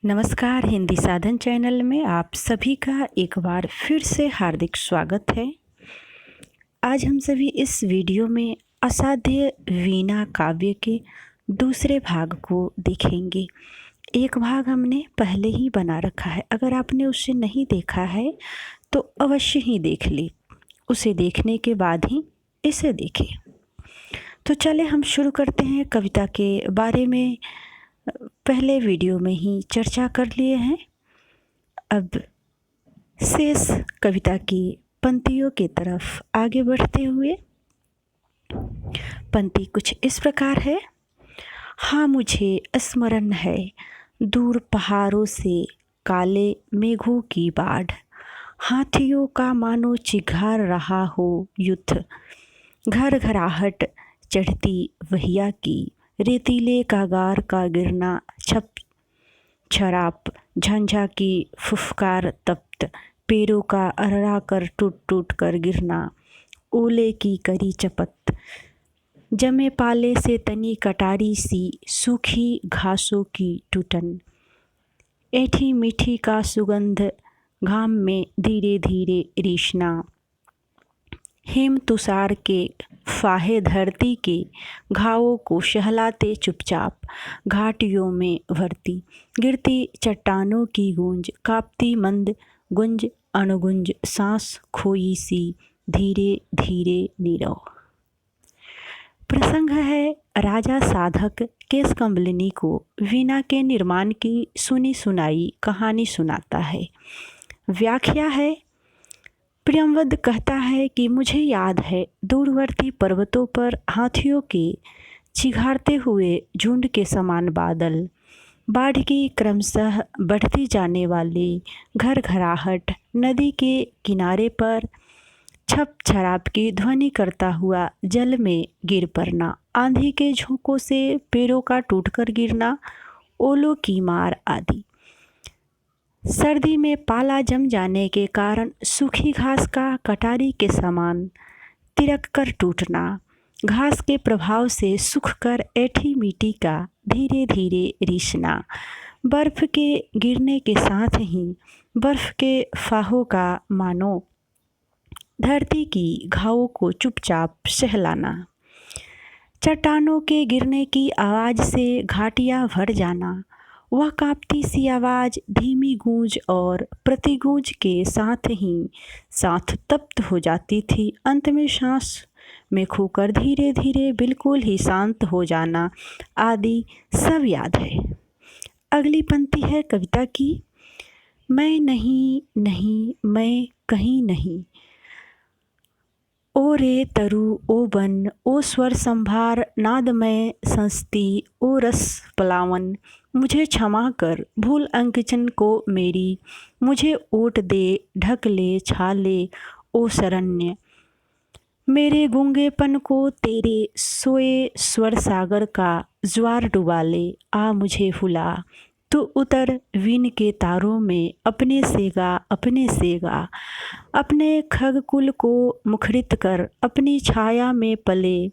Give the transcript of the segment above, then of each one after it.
नमस्कार। हिंदी साधन चैनल में आप सभी का एक बार फिर से हार्दिक स्वागत है। आज हम सभी इस वीडियो में असाध्य वीणा काव्य के दूसरे भाग को देखेंगे। एक भाग हमने पहले ही बना रखा है, अगर आपने उसे नहीं देखा है तो अवश्य ही देख ले, उसे देखने के बाद ही इसे देखें। तो चले हम शुरू करते हैं। कविता के बारे में पहले वीडियो में ही चर्चा कर लिए हैं। अब शेष कविता की पंक्तियों की तरफ आगे बढ़ते हुए पंक्ति कुछ इस प्रकार है। हाँ, मुझे स्मरण है दूर पहाड़ों से काले मेघों की बाढ़, हाथियों का मानो चिघार रहा हो युद्ध, घर घराहट चढ़ती वहिया की, रेतीले कागार का गिरना छप छराप, झंझा की फुफकार तप्त, पेड़ों का अरड़ा कर टूट टूट कर गिरना, ओले की करी चपत, जमे पाले से तनी कटारी सी सूखी घासों की टूटन, ऐठी मीठी का सुगंध घाम में धीरे धीरे रीशना, हिम तुषार के फाहे धरती के घावों को सहलाते चुपचाप, घाटियों में भरती गिरती चट्टानों की गूंज, कांपती मंद गुंज अणुगुंज, सांस खोई सी धीरे धीरे नीरव। प्रसंग है राजा साधक केशकमलिनी को वीणा के निर्माण की सुनी सुनाई कहानी सुनाता है। व्याख्या है। प्रियंवद कहता है कि मुझे याद है दूरवर्ती पर्वतों पर हाथियों के चिघाड़ते हुए झुंड के समान बादल, बाढ़ की क्रमशः बढ़ती जाने वाली घर घराहट, नदी के किनारे पर छप छराप की ध्वनि करता हुआ जल में गिर पड़ना, आंधी के झोंकों से पेड़ों का टूटकर गिरना, ओलों की मार आदि। सर्दी में पाला जम जाने के कारण सूखी घास का कटारी के समान तिरक कर टूटना, घास के प्रभाव से सूख कर ऐठी मिट्टी का धीरे धीरे रिसना, बर्फ़ के गिरने के साथ ही बर्फ़ के फाहों का मानो धरती की घावों को चुपचाप सहलाना, चट्टानों के गिरने की आवाज़ से घाटियाँ भर जाना, वह कांपती सी आवाज़ धीमी गूंज और प्रतिगूंज के साथ ही साथ तप्त हो जाती थी, अंत में सांस में खोकर धीरे धीरे बिल्कुल ही शांत हो जाना आदि सब याद है। अगली पंक्ति है कविता की। मैं नहीं नहीं मैं कहीं नहीं, ओ रे तरु ओ बन, ओ स्वर संभार नादमय संस्ती, ओ रस पलावन, मुझे क्षमा कर भूल अंकिचन को मेरी, मुझे ओट दे ढक ले छाले ओ शरण्य, मेरे गूंगेपन को तेरे सोए स्वर सागर का ज्वार डुबा ले, आ मुझे भुला तू उतर वीण के तारों में, अपने से गा, अपने खगकुल को मुखरित कर, अपनी छाया में पले,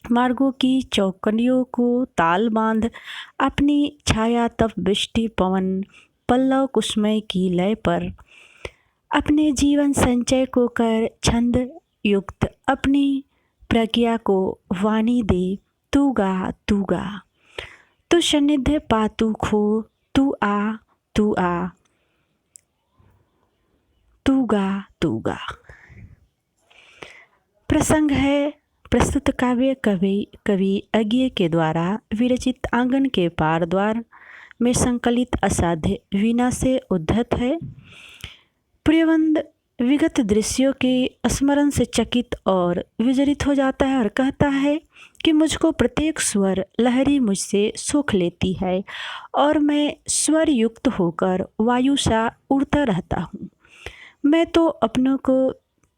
मार्गों की चौकनियों को ताल बांध, अपनी छाया तप वृष्टि पवन पल्लव कुसुमय की लय पर, अपने जीवन संचय को कर छंद युक्त, अपनी प्रज्ञा को वाणी दे, तू गा तू गा, तू सन्निध्य पा तू खो, तू आ तू आ, तू गा तू गा। प्रसंग है प्रस्तुत काव्य कवि अज्ञे के द्वारा विरचित आंगन के पार द्वार में संकलित असाध्य वीणा से उद्धत है। प्रियवंद विगत दृश्यों के स्मरण से चकित और विचलित हो जाता है और कहता है कि मुझको प्रत्येक स्वर लहरी मुझसे सोख लेती है और मैं स्वर युक्त होकर वायु सा उड़ता रहता हूँ। मैं तो अपनों को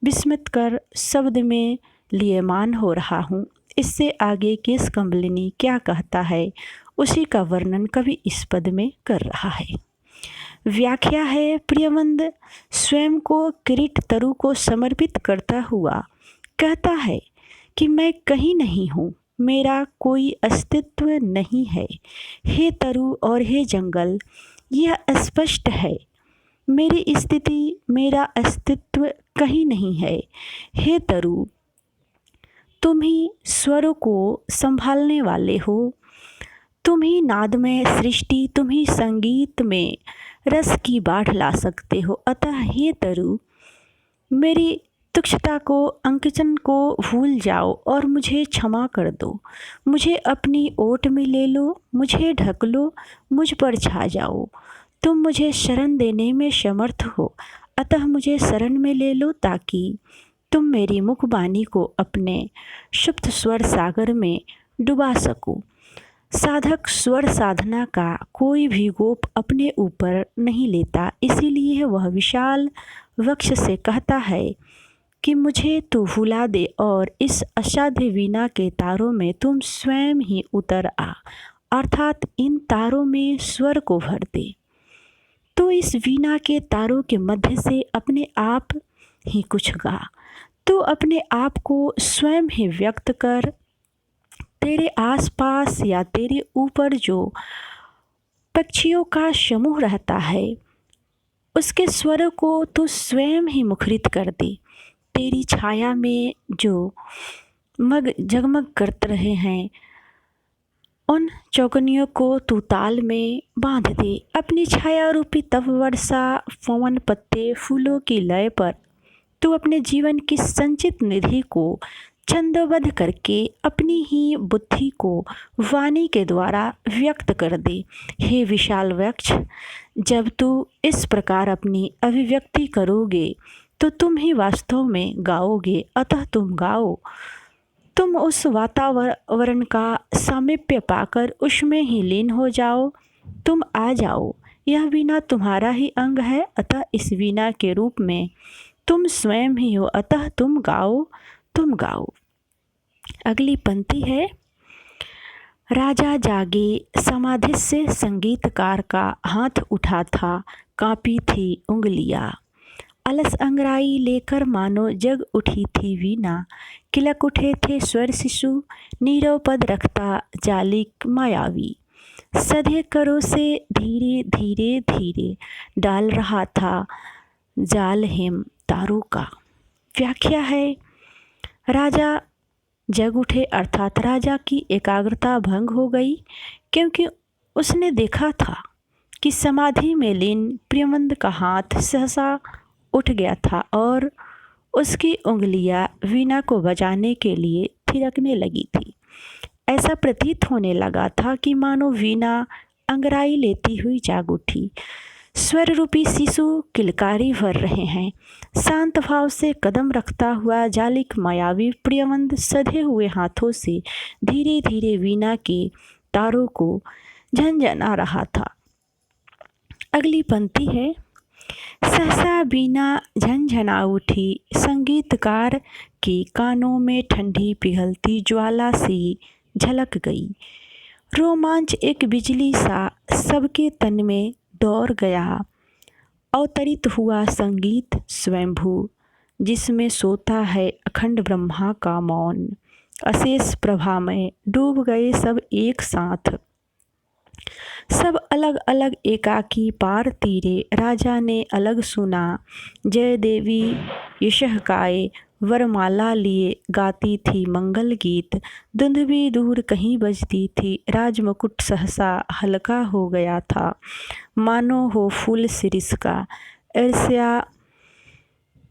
विस्मित कर शब्द में लियमान हो रहा हूँ। इससे आगे केशकमलिनी क्या कहता है उसी का वर्णन कवि इस पद में कर रहा है। व्याख्या है। प्रियवंद स्वयं को किरीट तरु को समर्पित करता हुआ कहता है कि मैं कहीं नहीं हूँ, मेरा कोई अस्तित्व नहीं है। हे तरु और हे जंगल, यह स्पष्ट है, मेरी स्थिति, मेरा अस्तित्व कहीं नहीं है। हे तरु, तुम ही स्वरों को संभालने वाले हो, तुम ही नाद में सृष्टि, तुम ही संगीत में रस की बाढ़ ला सकते हो। अतः हे तरु, मेरी तुच्छता को, अंकचन को भूल जाओ और मुझे क्षमा कर दो। मुझे अपनी ओट में ले लो, मुझे ढक लो, मुझ पर छा जाओ। तुम मुझे शरण देने में समर्थ हो, अतः मुझे शरण में ले लो ताकि तुम मेरी मुखबानी को अपने शुद्ध स्वर सागर में डुबा सको। साधक स्वर साधना का कोई भी गोप अपने ऊपर नहीं लेता, इसीलिए वह विशाल वक्ष से कहता है कि मुझे तू भुला दे और इस असाध्य वीणा के तारों में तुम स्वयं ही उतर आ, अर्थात इन तारों में स्वर को भर दे। तो इस वीणा के तारों के मध्य से अपने आप ही कुछ गा। तो अपने आप को स्वयं ही व्यक्त कर। तेरे आसपास या तेरे ऊपर जो पक्षियों का समूह रहता है, उसके स्वरों को तो स्वयं ही मुखरित कर दे। तेरी छाया में जो जगमग करते रहे हैं, उन चौकनियों को तू ताल में बांध दे। अपनी छाया रूपी तप वर्षा, पवन, पत्ते, फूलों की लय पर तू अपने जीवन की संचित निधि को छंदोबद्ध करके अपनी ही बुद्धि को वाणी के द्वारा व्यक्त कर दे। हे विशाल वृक्ष, जब तू इस प्रकार अपनी अभिव्यक्ति करोगे तो तुम ही वास्तव में गाओगे। अतः तुम गाओ, तुम उस वातावरण का सामीप्य पाकर उसमें ही लीन हो जाओ। तुम आ जाओ, यह वीणा तुम्हारा ही अंग है, अतः इस वीणा के रूप में तुम स्वयं ही हो। अतः तुम गाओ, तुम गाओ। अगली पंक्ति है, राजा जागे समाधि से संगीतकार का हाथ उठा था, कांपी थी उंगलियां। अलस अंगराई लेकर मानो जग उठी थी वीणा। किलक उठे थे स्वर शिशु, नीरव पद रखता जालिक मायावी। सधे करों से धीरे धीरे धीरे डाल रहा था जाल हेम तारों का। व्याख्या है, राजा जग उठे अर्थात राजा की एकाग्रता भंग हो गई, क्योंकि उसने देखा था कि समाधि में लीन प्रियमंद का हाथ सहसा उठ गया था और उसकी उंगलियां वीणा को बजाने के लिए थिरकने लगी थी। ऐसा प्रतीत होने लगा था कि मानो वीणा अंगराई लेती हुई जाग उठी। स्वर रूपी शिशु किलकारी भर रहे हैं। शांत भाव से कदम रखता हुआ जालिक मायावी प्रियमंद सधे हुए हाथों से धीरे धीरे वीणा के तारों को झंझना रहा था। अगली पंक्ति है, सहसा वीणा झंझना उठी, संगीतकार के कानों में ठंडी पिघलती ज्वाला सी झलक गई। रोमांच एक बिजली सा सबके तन में दौड़ गया। अवतरित हुआ संगीत स्वयंभू, जिसमें सोता है अखंड ब्रह्मा का मौन। अशेष प्रभा में डूब गए सब एक साथ, सब अलग अलग एकाकी पार तीरे। राजा ने अलग सुना जय देवी यशः गाए, वरमाला लिए गाती थी मंगल गीत। धुंधवी दूर कहीं बजती थी, राजमुकुट सहसा हल्का हो गया था, मानो हो फूल शिरीष का। ईर्ष्या,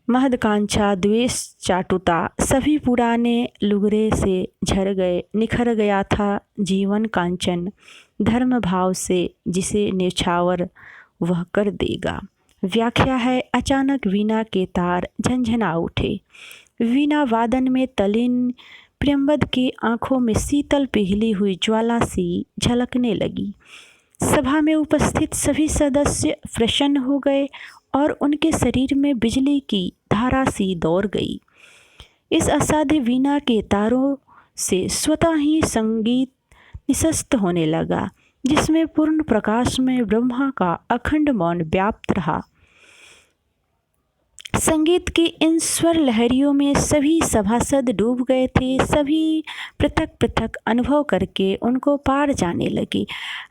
महदकांक्षा, द्वेष, चाटुता सभी पुराने लुगरे से झड़ गए। निखर गया था जीवन कांचन, धर्म भाव से जिसे न्यौछावर वह कर देगा। व्याख्या है, अचानक वीणा के तार झंझना उठे। वीणा वादन में तल्लीन प्रियंवद की आंखों में शीतल पिघली हुई ज्वाला सी झलकने लगी। सभा में उपस्थित सभी सदस्य प्रसन्न हो गए और उनके शरीर में बिजली की धारा सी दौड़ गई। इस असाध्य वीणा के तारों से स्वतः ही संगीत निशस्त होने लगा, जिसमें पूर्ण प्रकाश में ब्रह्मा का अखंड मौन व्याप्त रहा। संगीत की इन स्वर लहरियों में सभी सभासद डूब गए थे। सभी पृथक पृथक अनुभव करके उनको पार जाने लगे।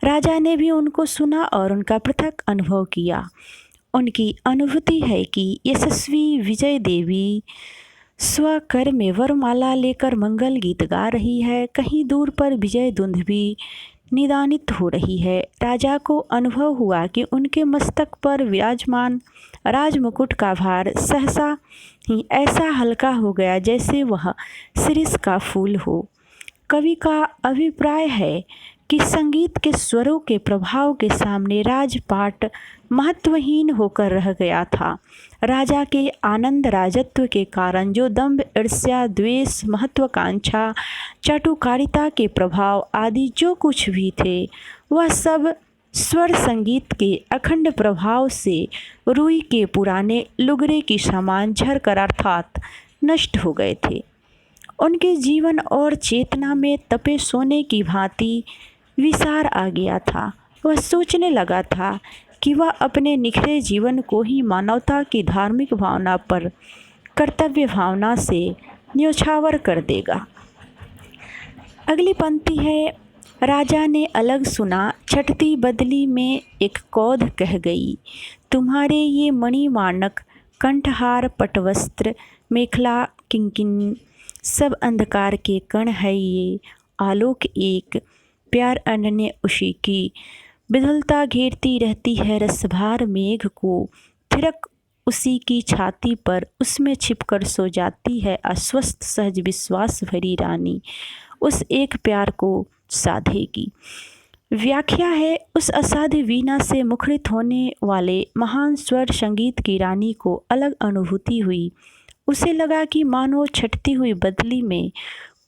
राजा ने भी उनको सुना और उनका पृथक अनुभव किया। उनकी अनुभूति है कि यशस्वी विजय देवी स्वकर में वरमाला लेकर मंगल गीत गा रही है। कहीं दूर पर विजय धुंध भी निदानित हो रही है। राजा को अनुभव हुआ कि उनके मस्तक पर विराजमान राजमुकुट का भार सहसा ही ऐसा हल्का हो गया जैसे वह शिरीष का फूल हो। कवि का अभिप्राय है कि संगीत के स्वरों के प्रभाव के सामने राजपाट महत्वहीन होकर रह गया था। राजा के आनंद राजत्व के कारण जो दंभ, ईर्ष्या, द्वेष, महत्वाकांक्षा, चाटुकारिता के प्रभाव आदि जो कुछ भी थे, वह सब स्वर संगीत के अखंड प्रभाव से रुई के पुराने लुगरे की समान झरकर अर्थात नष्ट हो गए थे। उनके जीवन और चेतना में तपे सोने की भांति विसार आ गया था। वह सोचने लगा था कि वह अपने निखरे जीवन को ही मानवता की धार्मिक भावना पर कर्तव्य भावना से न्योछावर कर देगा। अगली पंक्ति है, राजा ने अलग सुना, छटती बदली में एक कौध कह गई, तुम्हारे ये मणि माणक, कंठहार, पटवस्त्र, मेखला, किंकिन सब अंधकार के कण है ये, आलोक एक, प्यार अनन्य उसी की, विधुलता घेरती रहती है रसभार मेघ को, थिरक उसी की छाती पर, उसमें छिपकर सो जाती है अस्वस्थ सहज विश्वास भरी रानी, उस एक प्यार को साधेगी। व्याख्या है, उस असाध्य वीणा से मुखरित होने वाले महान स्वर संगीत की रानी को अलग अनुभूति हुई। उसे लगा कि मानो छटती हुई बदली में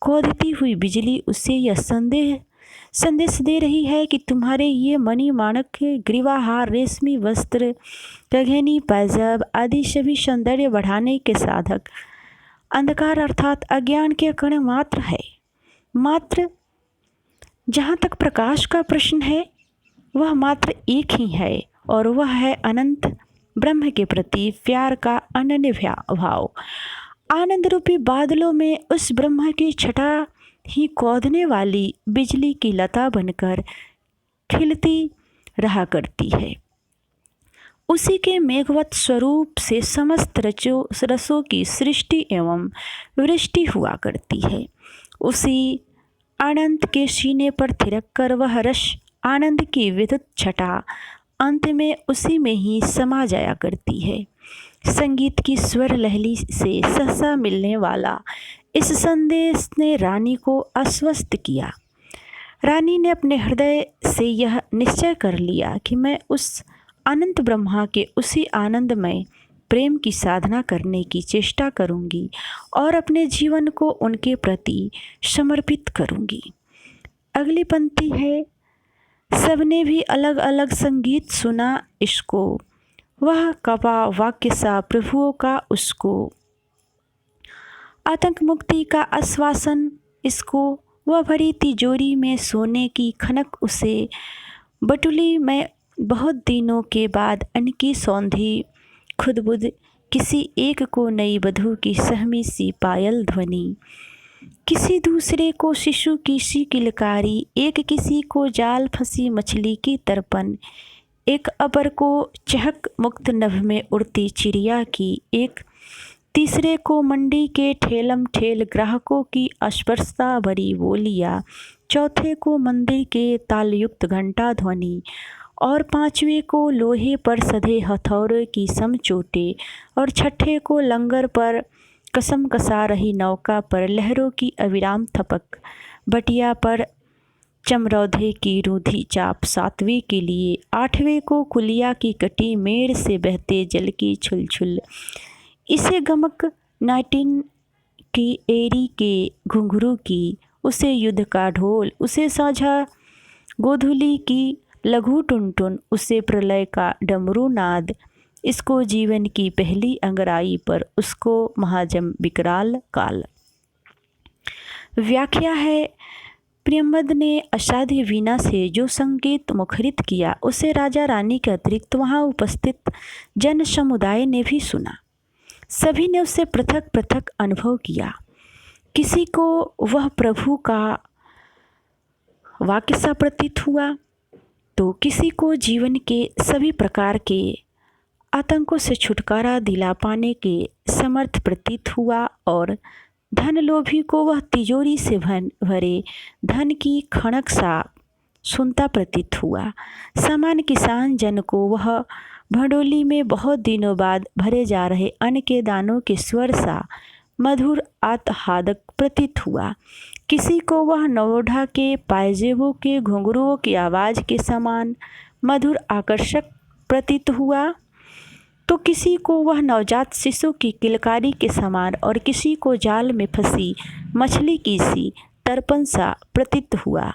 कौंधती हुई बिजली उसे यह संदेश दे रही है कि तुम्हारे ये मणि माणक, ग्रीवाहार, रेशमी वस्त्र, गगनी पैजब आदि सभी सौंदर्य बढ़ाने के साधक अंधकार अर्थात अज्ञान के कण मात्र है। मात्र जहाँ तक प्रकाश का प्रश्न है, वह मात्र एक ही है और वह है अनंत ब्रह्म के प्रति प्यार का अनन्य भाव। आनंद रूपी बादलों में उस ब्रह्म की छटा ही कौंधने वाली बिजली की लता बनकर खिलती रहा करती है। उसी के मेघवत स्वरूप से समस्त रसों की सृष्टि एवं वृष्टि हुआ करती है। उसी अनंत के सीने पर थिरक कर वह रस आनंद की विद्युत छटा अंत में उसी में ही समा जाया करती है। संगीत की स्वर लहरी से सहसा मिलने वाला इस संदेश ने रानी को आश्वस्त किया। रानी ने अपने हृदय से यह निश्चय कर लिया कि मैं उस अनंत ब्रह्मा के उसी आनंदमय प्रेम की साधना करने की चेष्टा करूंगी और अपने जीवन को उनके प्रति समर्पित करूंगी। अगली पंक्ति है, सबने भी अलग अलग संगीत सुना इसको, वह कपा वाक्य सा प्रभुओं का उसको, आतंक मुक्ति का आश्वासन इसको, वह भरी तिजोरी में सोने की खनक उसे, बटुली में बहुत दिनों के बाद अनकी सौंधी खुदबुद, किसी एक को नई वधू की सहमी सी पायल ध्वनि, किसी दूसरे को शिशु की सी किलकारी, एक किसी को जाल फंसी मछली की तर्पण, एक अपर को चहक मुक्त नभ में उड़ती चिड़िया की, एक तीसरे को मंडी के ठेलम ठेल ग्राहकों की अस्पर्शता भरी बोलियाँ, चौथे को मंदिर के तालयुक्त घंटा ध्वनि और पांचवें को लोहे पर सधे हथौड़े की समचोटे और छठे को लंगर पर कसम कसा रही नौका पर लहरों की अविराम थपक, बटिया पर चमरौधे की रूधी चाप, सातवें के लिए, आठवें को कुलिया की कटी मेड़ से बहते जल की छुलछुल, इसे गमक नाटिन की एरी के घुंघरू की, उसे युद्ध का ढोल, उसे साझा गोधुली की लघु टुनटुन, उसे प्रलय का डमरू नाद, इसको जीवन की पहली अंगराई पर, उसको महाजम विकराल काल। व्याख्या है, प्रियंवद ने असाध्य वीणा से जो संगीत मुखरित किया उसे राजा रानी के अतिरिक्त वहाँ उपस्थित जन समुदाय ने भी सुना। सभी ने उससे पृथक पृथक अनुभव किया। किसी को वह प्रभु का वाक्य सा प्रतीत हुआ, तो किसी को जीवन के सभी प्रकार के आतंकों से छुटकारा दिला पाने के समर्थ प्रतीत हुआ, और धन लोभी को वह तिजोरी से भरे धन की खड़क सा सुनता प्रतीत हुआ। सामान्य किसान जन को वह भड़ोली में बहुत दिनों बाद भरे जा रहे अन्न के दानों के स्वर सा मधुर आह्लादक प्रतीत हुआ। किसी को वह नवोढ़ा के पायजेबों के घुंघरुओं की आवाज़ के समान मधुर आकर्षक प्रतीत हुआ, तो किसी को वह नवजात शिशु की किलकारी के समान, और किसी को जाल में फंसी मछली की सी तर्पण सा प्रतीत हुआ,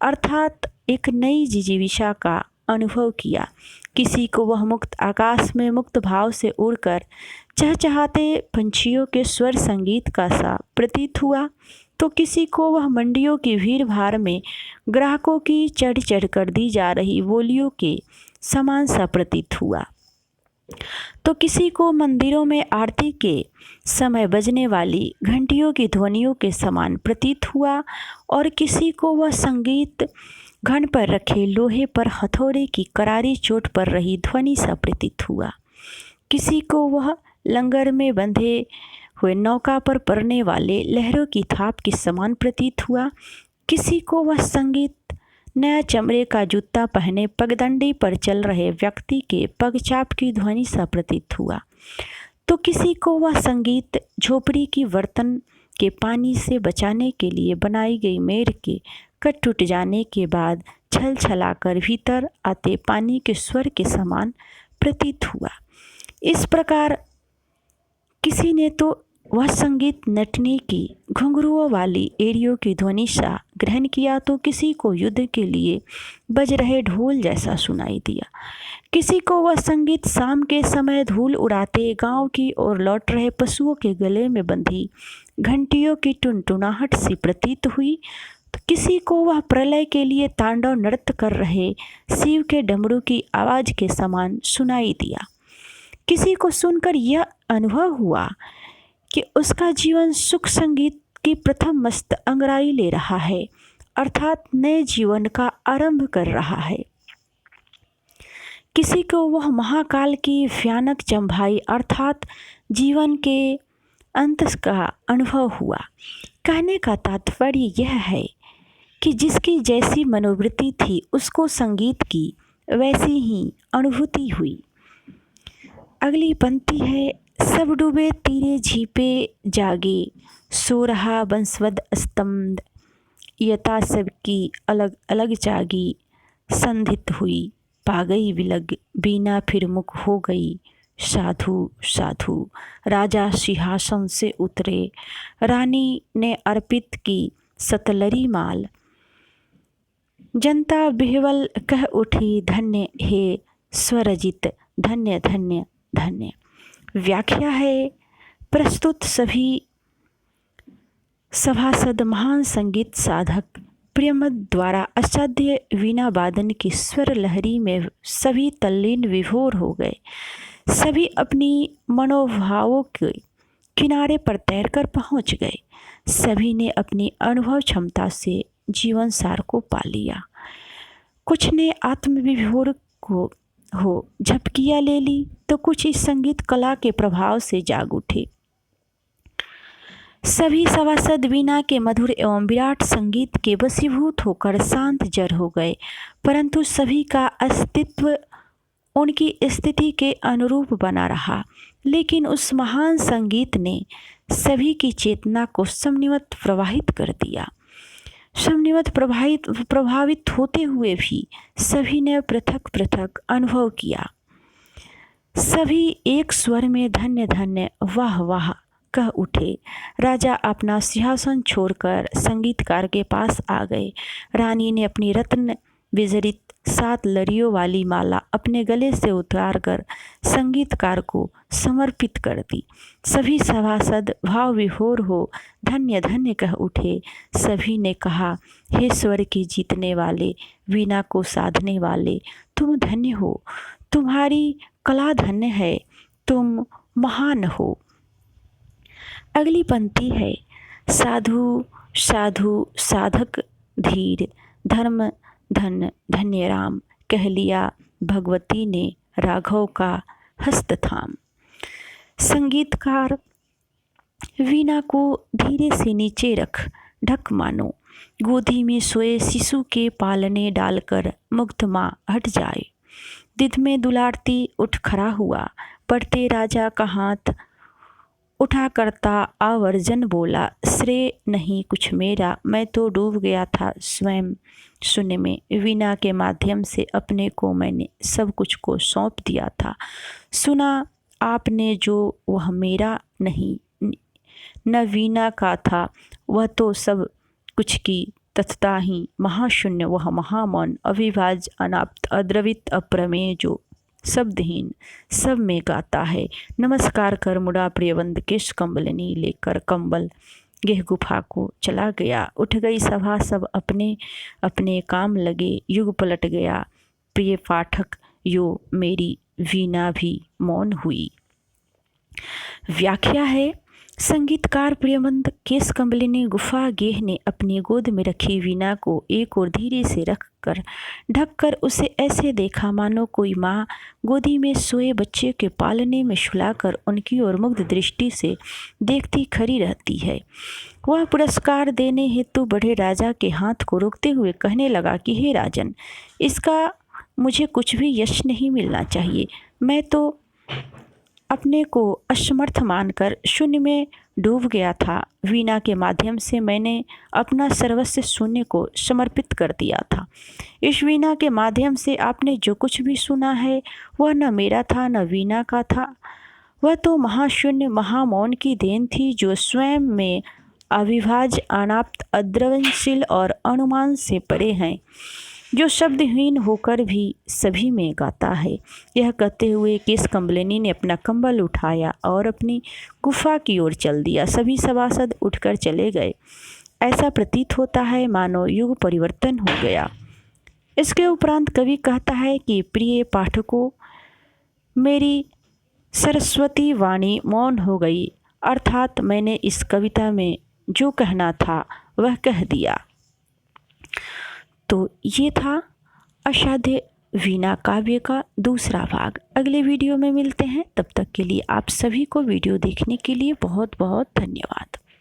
अर्थात एक नई जिजीविषा का अनुभव किया। किसी को वह मुक्त आकाश में मुक्त भाव से उड़कर चहचहाते पंछियों के स्वर संगीत का सा प्रतीत हुआ, तो किसी को वह मंडियों की भीड़ भाड़ में ग्राहकों की चढ़ चढ़ कर दी जा रही बोलियों के समान सा प्रतीत हुआ, तो किसी को मंदिरों में आरती के समय बजने वाली घंटियों की ध्वनियों के समान प्रतीत हुआ, और किसी को वह संगीत घन पर रखे लोहे पर हथौड़े की करारी चोट पर रही ध्वनि सा प्रतीत हुआ। किसी को वह लंगर में बंधे हुए नौका पर पड़ने वाले लहरों की थाप के समान प्रतीत हुआ। किसी को वह संगीत नया चमड़े का जूता पहने पगडंडी पर चल रहे व्यक्ति के पगचाप की ध्वनि सा प्रतीत हुआ, तो किसी को वह संगीत झोपड़ी की बर्तन के पानी से बचाने के लिए बनाई गई मेड़ के कट टूट जाने के बाद छल छलाकर भीतर आते पानी के स्वर के समान प्रतीत हुआ। इस प्रकार किसी ने तो वह संगीत नटने की घुंघरुओं वाली एड़ियों की ध्वनि सा ग्रहण किया, तो किसी को युद्ध के लिए बज रहे ढोल जैसा सुनाई दिया। किसी को वह संगीत शाम के समय धूल उड़ाते गांव की ओर लौट रहे पशुओं के गले में बंधी घंटियों की टुनटुनाहट सी प्रतीत हुई, तो किसी को वह प्रलय के लिए तांडव नृत्य कर रहे शिव के डमरू की आवाज़ के समान सुनाई दिया। किसी को सुनकर यह अनुभव हुआ कि उसका जीवन सुख संगीत की प्रथम मस्त अंगराई ले रहा है, अर्थात नए जीवन का आरंभ कर रहा है। किसी को वह महाकाल की भयानक चंभाई अर्थात जीवन के अंत का अनुभव हुआ। कहने का तात्पर्य यह है कि जिसकी जैसी मनोवृत्ति थी उसको संगीत की वैसी ही अनुभूति हुई। अगली पंक्ति है, सब डूबे तीरे झीपे जागे, सो रहा बंसवद स्तंभ, यथा सबकी अलग अलग जागी, संधित हुई पा गई विलग, बीना फिर मुख हो गई साधु साधु। राजा सिंहासन से उतरे, रानी ने अर्पित की सतलरी माल, जनता बिहवल कह उठी धन्य हे स्वरजित, धन्य धन्य धन्य। व्याख्या है, प्रस्तुत सभी सभासद महान संगीत साधक प्रियमद द्वारा असाध्य वीणा वादन की स्वर लहरी में सभी तल्लीन विभोर हो गए। सभी अपनी मनोभावों के किनारे पर तैरकर पहुंच गए। सभी ने अपनी अनुभव क्षमता से जीवन सार को पा लिया। कुछ ने आत्मविभोर को झपकियाँ ले ली, तो कुछ इस संगीत कला के प्रभाव से जाग उठे। सभी सभासद वीणा के मधुर एवं विराट संगीत के वशीभूत होकर शांत जड़ हो गए, परंतु सभी का अस्तित्व उनकी स्थिति के अनुरूप बना रहा। लेकिन उस महान संगीत ने सभी की चेतना को समन्वित प्रवाहित कर दिया। समन्वित प्रभावित होते हुए भी सभी ने पृथक पृथक अनुभव किया। सभी एक स्वर में धन्य धन्य वाह वाह कह उठे। राजा अपना सिंहासन छोड़कर संगीतकार के पास आ गए। रानी ने अपनी रत्न विजड़ित 7 लड़ियों वाली माला अपने गले से उतारकर संगीतकार को समर्पित कर दी। सभी सभासद भाव विभोर हो धन्य धन्य कह उठे। सभी ने कहा, हे स्वर के जीतने वाले, वीणा को साधने वाले, तुम धन्य हो, तुम्हारी कला धन्य है, तुम महान हो। अगली पंक्ति है, साधु साधु साधक धीर, धर्म धन धन्य राम, कह लिया भगवती ने राघव का हस्त थाम। संगीतकार वीणा को धीरे से नीचे रख ढक मानो, गोदी में सोए शिशु के पालने डालकर मुग्ध माँ हट जाए। दिध में दुलारती उठ खड़ा हुआ, पढ़ते राजा का हाथ उठा करता आवर्जन बोला, श्रेय नहीं कुछ मेरा, मैं तो डूब गया था स्वयं शून्य में। वीणा के माध्यम से अपने को मैंने सब कुछ को सौंप दिया था। सुना आपने जो वह मेरा नहीं न वीणा का था, वह तो सब कुछ की तथता ही महाशून्य, वह महामौन अविभाज्य अनाप्त अद्रवित अप्रमेय जो शब्दहीन सब में गाता है। नमस्कार कर मुड़ा प्रियवंद केश कंबलनी लेकर कंबल गेह गुफा को चला गया। उठ गई सभा सब अपने अपने काम लगे, युग पलट गया प्रिय पाठक यो मेरी वीणा भी मौन हुई। व्याख्या है, संगीतकार प्रियवंत केश कंबलिनी गुफा गेह ने अपनी गोद में रखी वीणा को एक और धीरे से रखकर ढककर उसे ऐसे देखा मानो कोई माँ गोदी में सोए बच्चे के पालने में सुलाकर उनकी ओर मुग्ध दृष्टि से देखती खड़ी रहती है। वह पुरस्कार देने हेतु बढ़े राजा के हाथ को रोकते हुए कहने लगा कि हे राजन, इसका मुझे कुछ भी यश नहीं मिलना चाहिए। मैं तो अपने को असमर्थ मानकर शून्य में डूब गया था। वीणा के माध्यम से मैंने अपना सर्वस्व शून्य को समर्पित कर दिया था। इस वीणा के माध्यम से आपने जो कुछ भी सुना है वह न मेरा था न वीणा का था, वह तो महाशून्य महामौन की देन थी जो स्वयं में अविभाज्य अनाप्त अद्रवनशील और अनुमान से परे हैं, जो शब्दहीन होकर भी सभी में गाता है। यह कहते हुए केश कंबलिनी ने अपना कंबल उठाया और अपनी गुफा की ओर चल दिया। सभी सभासद उठकर चले गए। ऐसा प्रतीत होता है मानो युग परिवर्तन हो गया। इसके उपरांत कवि कहता है कि प्रिय पाठकों, मेरी सरस्वती वाणी मौन हो गई, अर्थात मैंने इस कविता में जो कहना था वह कह दिया। तो ये था असाध्य वीणा काव्य का दूसरा भाग। अगले वीडियो में मिलते हैं, तब तक के लिए आप सभी को वीडियो देखने के लिए बहुत बहुत धन्यवाद।